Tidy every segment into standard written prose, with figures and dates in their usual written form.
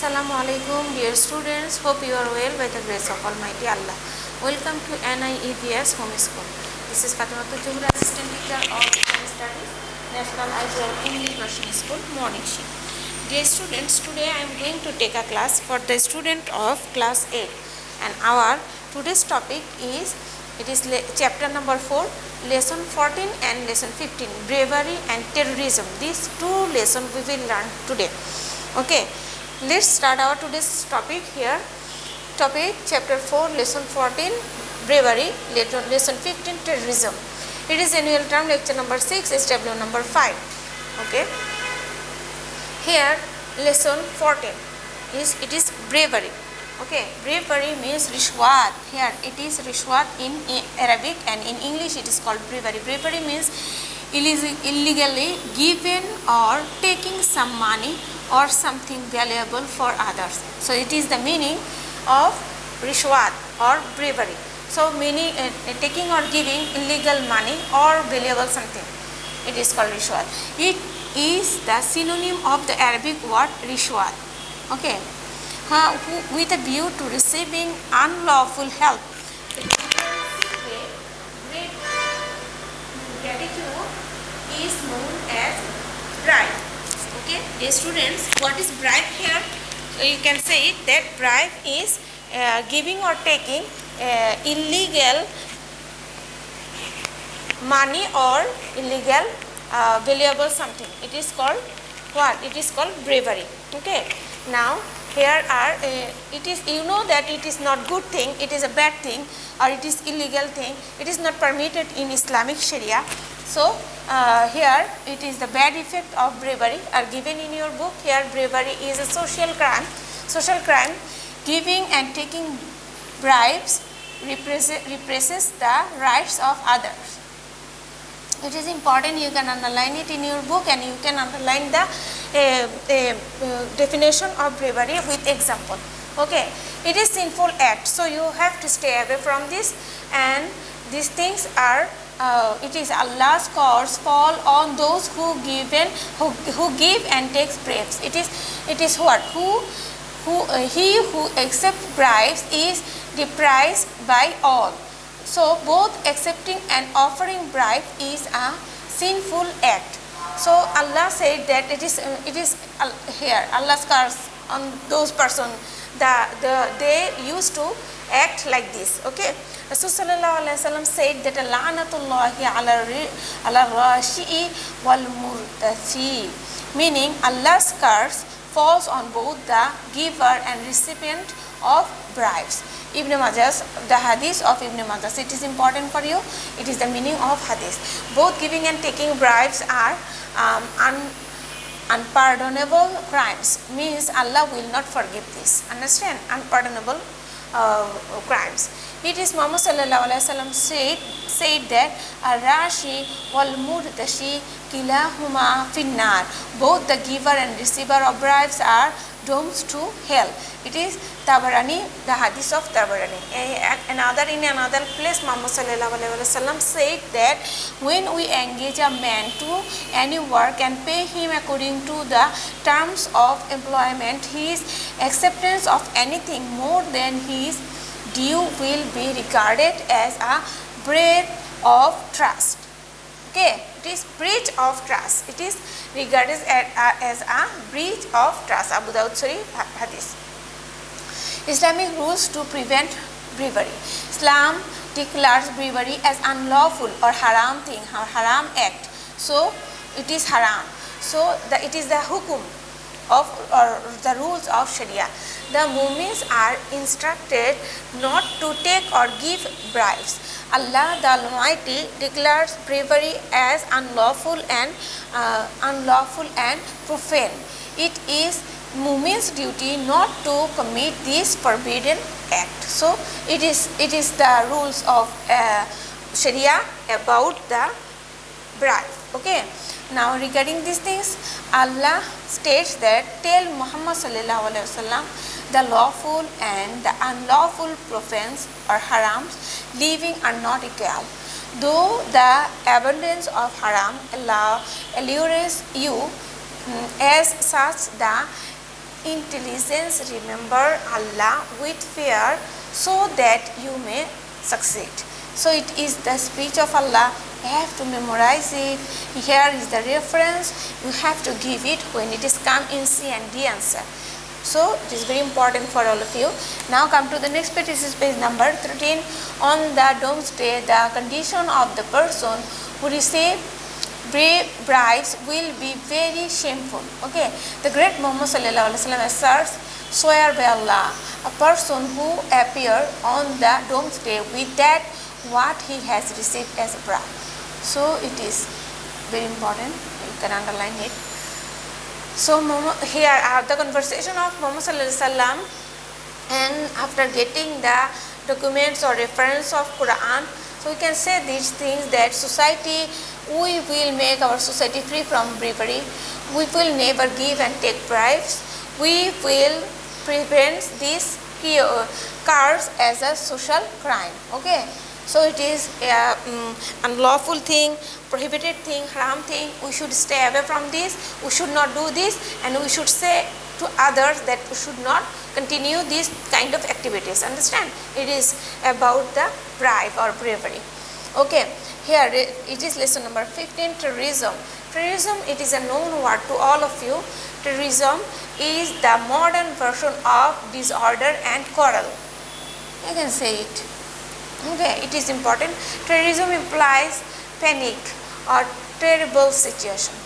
Assalamu alaikum, dear students. Hope you are well by the grace of Almighty Allah. Welcome to NIEVS Home School. This is Fatimatul Juhur, Assistant Teacher of Islamic Studies, National Israel English Version School, Morning Shift. Dear students, today I am going to take a class for the student of class 8, and our today's topic is chapter number 4, lesson 14 and lesson 15, bravery and terrorism. These two lessons we will learn today. Okay, let's start our today's topic here. Topic chapter 4, lesson 14, bravery, lesson 15, terrorism. It is annual term lecture number 6, SW number 5. Okay, here lesson 14 is bravery. Okay, bravery means rishwat. Here it is rishwat in Arabic, and in English it is called bravery. Bravery means illegally given or taking some money or something valuable for others. So it is the meaning of rishwat or bravery. So meaning taking or giving illegal money or valuable something, it is called rishwat. It is the synonym of the Arabic word rishwat. Okay, with a view to receiving unlawful help. Great gratitude is known as bribe. Okay, dear students, what is bribe here? So you can say that bribe is giving or taking illegal money or illegal valuable something. It is called what? It is called bravery. Okay, now here are it is, you know that it is not good thing, it is a bad thing, or it is illegal thing. It is not permitted in Islamic Sharia. So here it is the bad effect of bravery are given in your book. Here bravery is a social crime. Social crime, giving and taking bribes represses the rights of others. It is important, you can underline it in your book, and you can underline the definition of bravery with example. Okay, it is sinful act, so you have to stay away from this, and these things are it is Allah's curse fall on those who give and takes bribes. It is what? He who accepts bribes is deprived by all. So both accepting and offering bribe is a sinful act. So Allah said that it is here Allah's curse on those persons. They used to act like this. Okay, Rasulullah sallallahu alaihi wasallam said that la'natullahi ala rashi wal murtashi, meaning Allah's curse falls on both the giver and recipient of bribes. Ibn Majah, the hadith of Ibn Majah, it is important for you. It is the meaning of hadith. Both giving and taking bribes are unpardonable crimes, means Allah will not forgive this. Understand? Unpardonable crimes. It is Muhammad sallallahu alaihi wasallam said that Arashi wal murtashi kilahuma finnar. Both the giver and receiver of bribes are doomed to hell. It is Tabarani, the hadith of Tabarani. In another place, Muhammad sallallahu alaihi wasallam said that when we engage a man to any work and pay him according to the terms of employment, his acceptance of anything more than his due will be regarded as a breach of trust. Okay, it is breach of trust. It is regarded as a breach of trust. Abu Dawud Sharif hadith. Islamic rules to prevent bravery. Islam declares bravery as unlawful or haram thing, or haram act. So it is haram. So it is the hukum of, or the rules of Sharia. The Muslims are instructed not to take or give bribes. Allah the Almighty declares bravery as unlawful and profane. It is Muslims' duty not to commit this forbidden act. So it is the rules of Sharia about the bribe. Okay. Now regarding these things, Allah states that tell Muhammad sallallahu alaihi wasallam the lawful and the unlawful profanes or harams living are not equal. Though the abundance of haram allures you, as such the intelligence, remember Allah with fear so that you may succeed. So it is the speech of Allah. You have to memorize it. Here is the reference. You have to give it when it is come in C and D answer. So it is very important for all of you. Now come to the next page. This is page number 13. On the doomsday, the condition of the person who receive bribes will be very shameful. Okay, the great Muhammad sallallahu alaihi wasallam asserts, swear by Allah, a person who appear on the doomsday with that what he has received as a bribe. So it is very important. You can underline it. So here are the conversation of Muhammad sallallahu alaihi wasallam, and after getting the documents or reference of Quran, so we can say these things that society, we will make our society free from bribery. We will never give and take bribes. We will prevent these cars as a social crime. Okay. So it is unlawful thing, prohibited thing, haram thing. We should stay away from this. We should not do this, and we should say to others that we should not continue these kind of activities. Understand? It is about the bribe or bravery. Okay. Here it is lesson number 15, terrorism. Terrorism, it is a known word to all of you. Terrorism is the modern version of disorder and quarrel. You can say it. Okay, it is important. Terrorism implies panic or terrible situation.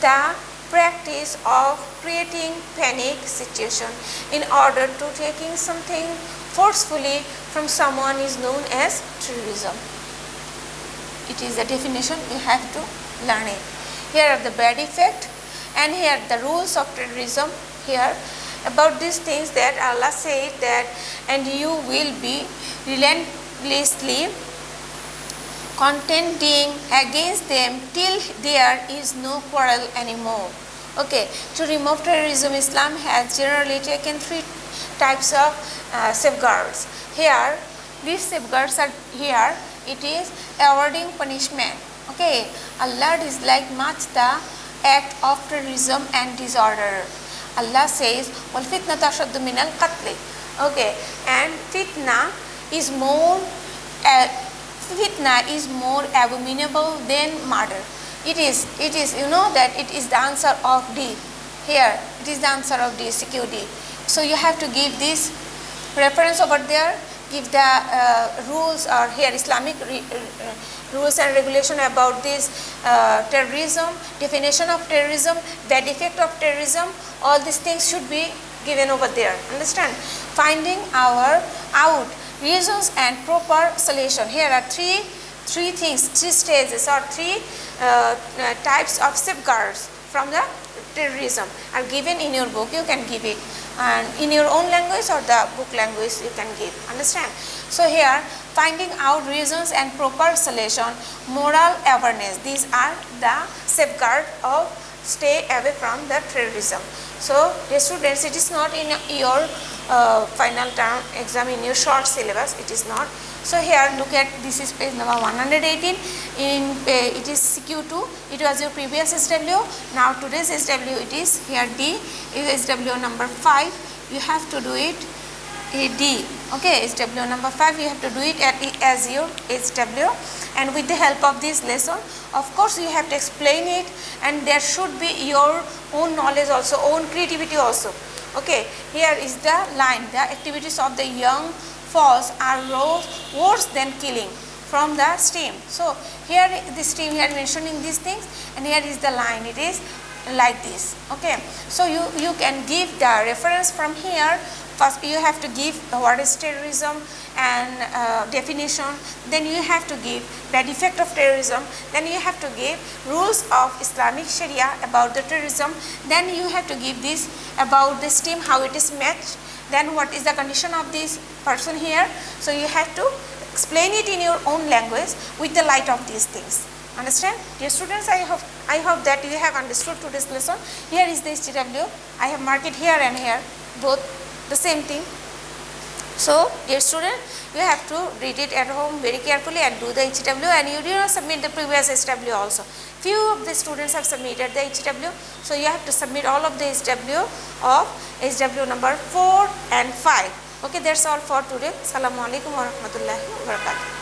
The practice of creating panic situation in order to taking something forcefully from someone is known as terrorism. It is a definition, you have to learn it. Here are the bad effect, and here the rules of terrorism. Here about these things that Allah said that, and you will be relentlessly contending against them till there is no quarrel anymore. Okay, to remove terrorism, Islam has generally taken 3 types of safeguards. Here, these safeguards are here. It is avoiding punishment. Okay, Allah dislikes much the act of terrorism and disorder. Allah says, "Wal fitnatu ashaddu min al qatl." Okay, and fitna is more abominable than murder. It is you know that it is the answer of D. Here it is the answer of D, CQD. So you have to give this reference over there. Give the rules, or here Islamic rules and regulation about this terrorism, definition of terrorism, bad effect of terrorism. All these things should be given over there. Understand? Finding out reasons and proper solution. Here are three things, 3 stages or 3 types of safeguards from the terrorism are given in your book. You can give it, and in your own language or the book language you can give. Understand? So here, finding out reasons and proper solution, moral awareness. These are the safeguard of stay away from the terrorism. So dear students, it is not in your final term exam, in your short syllabus, it is not. So here look at, this is page number 118. It is CQ2. It was your previous SW. Now today's SW, it is here D. It is SW number 5. You have to do it D. Okay, SW number 5. You have to do it as your SW. And with the help of this lesson, of course you have to explain it, and there should be your own knowledge also, own creativity also. Okay, here is the line. The activities of the young falls are worse than killing from the stream. So here the stream, here mentioning these things, and here is the line. It is like this. Okay, so you can give the reference from here. First you have to give what is terrorism and definition, then you have to give bad effect of terrorism, then you have to give rules of Islamic Sharia about the terrorism, then you have to give this about the stream, how it is met, then what is the condition of this person here. So you have to explain it in your own language with the light of these things. Understand? Dear students, I hope that you have understood today's lesson. Here is the STW. I have marked it here and here, both the same thing. So dear student, you have to read it at home very carefully and do the HW, and you do not submit the previous HW also. Few of the students have submitted the HW, so you have to submit all of the HW of HW number 4 and 5. Okay, that's all for today. Assalamu alaikum wa rahmatullahi wa barakatuh.